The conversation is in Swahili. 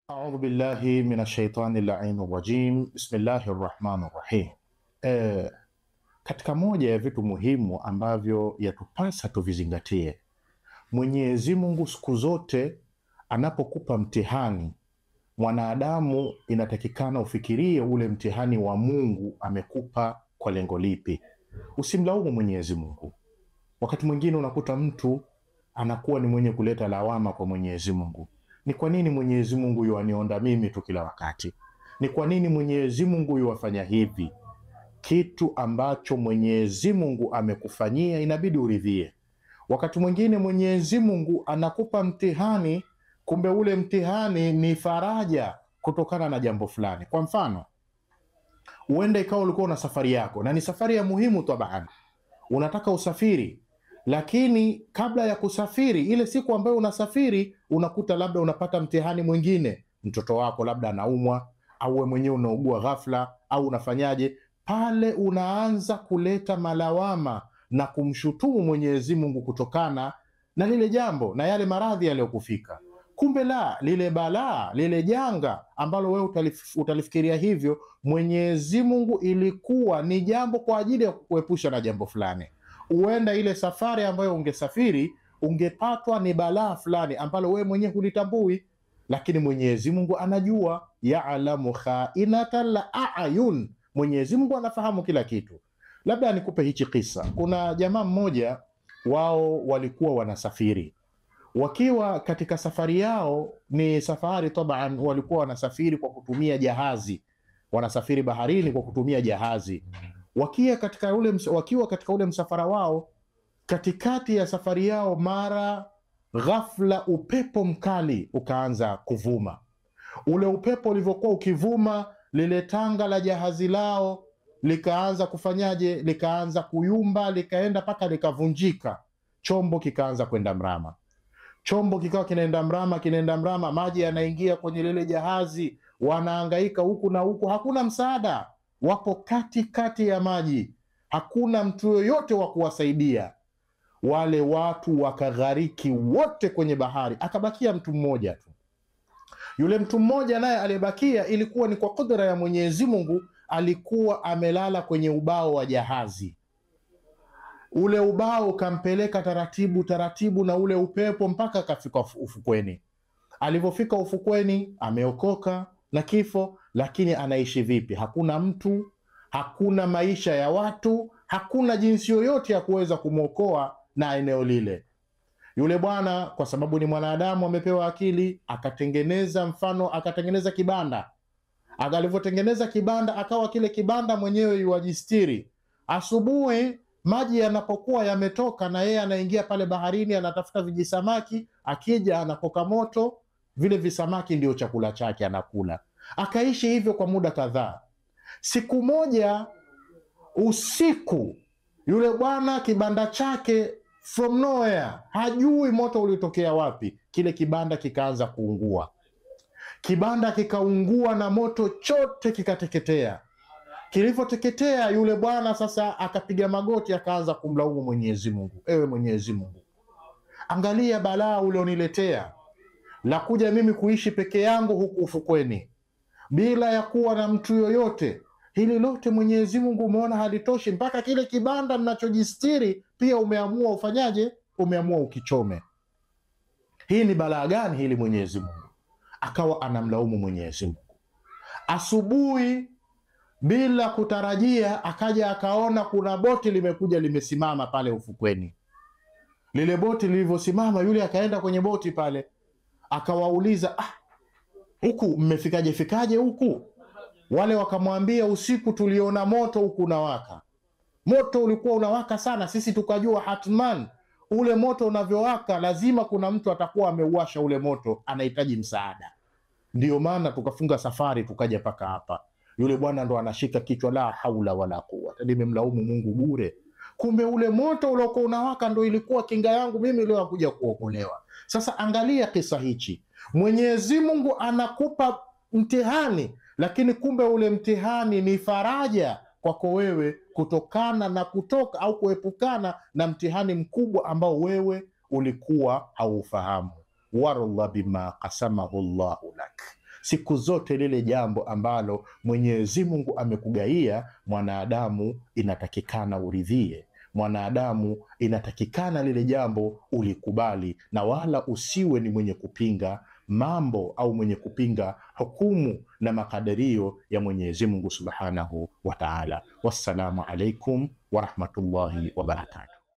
Audhu billahi minashaitani laini rajim. Bismillahi rahmani rahim. Katika moja ya vitu muhimu ambavyo yatupasa tuvizingatie, Mwenyezi Mungu siku zote anapokupa mtihani, mwanadamu inatakikana ufikirie ule mtihani wa Mungu amekupa kwa lengo lipi. Usimlaumu Mwenyezi Mungu. Wakati mwingine unakuta mtu anakuwa ni mwenye kuleta lawama kwa Mwenyezi Mungu. Ni kwa nini Mwenyezi Mungu yuanionda mimi tu kila wakati? Ni kwa nini Mwenyezi Mungu yuwafanya hivi? Kitu ambacho Mwenyezi Mungu amekufanyia inabidi uridhie. Wakati mwingine Mwenyezi Mungu anakupa mtihani, kumbe ule mtihani ni faraja kutokana na jambo fulani. Kwa mfano, uende ikawa ulikuwa una safari yako na ni safari ya muhimu tabaan, unataka usafiri, lakini kabla ya kusafiri, ile siku ambayo unasafiri, unakuta labda unapata mtihani mwingine. Mtoto wako labda anaumwa, au wewe mwenyewe unaugua ghafla, au unafanyaje? Pale unaanza kuleta malawama na kumshutumu Mwenyezi Mungu kutokana na lile jambo na yale maradhi yaliyokufika. Kumbe la, lile balaa, lile janga ambalo wewe utalifikiria hivyo, Mwenyezi Mungu ilikuwa ni jambo kwa ajili ya kukuepusha na jambo fulani. Huenda ile safari ambayo ungesafiri ungepatwa ni balaa fulani ambalo wewe mwenyewe hulitambui, lakini Mwenyezi Mungu anajua. Ya'lamu kha'inatal a'yun, Mwenyezi Mungu anafahamu kila kitu. Labda nikupe hichi kisa. Kuna jamaa mmoja, wao walikuwa wanasafiri. Wakiwa katika safari yao, ni safari taban, walikuwa wanasafiri kwa kutumia jahazi, wanasafiri baharini kwa kutumia jahazi. Wakiwa katika ule msafara wao, katikati ya safari yao, mara ghafla upepo mkali ukaanza kuvuma. Ule upepo ulivyokuwa ukivuma, lile tanga la jahazi lao likaanza kufanyaje? Likaanza kuyumba, likaenda mpaka likavunjika. Chombo kikaanza kwenda mrama. Chombo kikawa kinaenda mrama, maji yanaingia kwenye lile jahazi, wanahangaika huku na huku, hakuna msaada. Wapo katikati ya maji, hakuna mtu yoyote wa kuwasaidia. Wale watu wakaghariki wote kwenye bahari, akabakia mtu mmoja tu. Yule mtu mmoja naye aliyebakia, ilikuwa ni kwa kudra ya Mwenyezi Mungu, alikuwa amelala kwenye ubao wa jahazi. Ule ubao ukampeleka taratibu taratibu na ule upepo mpaka akafika ufukweni. Alivyofika ufukweni, ameokoka na kifo, lakini anaishi vipi? Hakuna mtu, hakuna maisha ya watu, hakuna jinsi yoyote ya kuweza kumwokoa na eneo lile. Yule bwana, kwa sababu ni mwanadamu amepewa akili, akatengeneza kibanda. Alivyotengeneza kibanda, akawa kile kibanda mwenyewe yuwajistiri. Asubuhi maji yanapokuwa yametoka, na yeye anaingia pale baharini, anatafuta vijisamaki, akija anakoka moto, vile visamaki ndio chakula chake, anakula. Akaishi hivyo kwa muda kadhaa. Siku moja usiku, yule bwana kibanda chake from nowhere, hajui moto ulitokea wapi, kile kibanda kikaanza kuungua. Kibanda kikaungua na moto chote kikateketea. Kilivyoteketea, yule bwana sasa akapiga magoti, akaanza kumlaumu Mwenyezi Mungu. Ewe Mwenyezi Mungu, angalia balaa ulioniletea la kuja mimi kuishi peke yangu huku ufukweni bila ya kuwa na mtu yoyote. Hili lote Mwenyezi Mungu umeona halitoshi, mpaka kile kibanda mnachojistiri pia umeamua ufanyaje? Umeamua ukichome. Hii ni balaa gani hili Mwenyezi Mungu? Akawa anamlaumu Mwenyezi Mungu. Asubuhi bila kutarajia, akaja akaona kuna boti limekuja limesimama pale ufukweni. Lile boti lilivyosimama, yule akaenda kwenye boti pale, akawauliza, huku mmefikaje huku? Wale wakamwambia, usiku tuliona moto huku unawaka. Moto ulikuwa unawaka sana, sisi tukajua hatman ule moto unavyowaka lazima kuna mtu atakuwa ameuasha ule moto, anahitaji msaada. Ndiyo maana tukafunga safari tukaja paka hapa. Yule bwana ndo anashika kichwa, la haula wala quwwata, nimemlaumu Mungu bure. Kumbe ule moto uliokuwa unawaka ndo ilikuwa kinga yangu mimi leo kuja kuokolewa. Sasa angalia kisa hichi, Mwenyezi Mungu anakupa mtihani, lakini kumbe ule mtihani ni faraja kwako wewe kutokana na kutoka au kuepukana na mtihani mkubwa ambao wewe ulikuwa haufahamu. Warallah bima qasamahu Allahu lak. Siku zote lile jambo ambalo Mwenyezi Mungu amekugaia mwanadamu, inatakikana uridhie. Mwanadamu inatakikana lile jambo ulikubali, na wala usiwe ni mwenye kupinga mambo au mwenye kupinga hukumu na makadirio ya Mwenyezi Mungu Subhanahu wa Ta'ala. Wassalamu alaikum wa rahmatullahi wa barakatuh.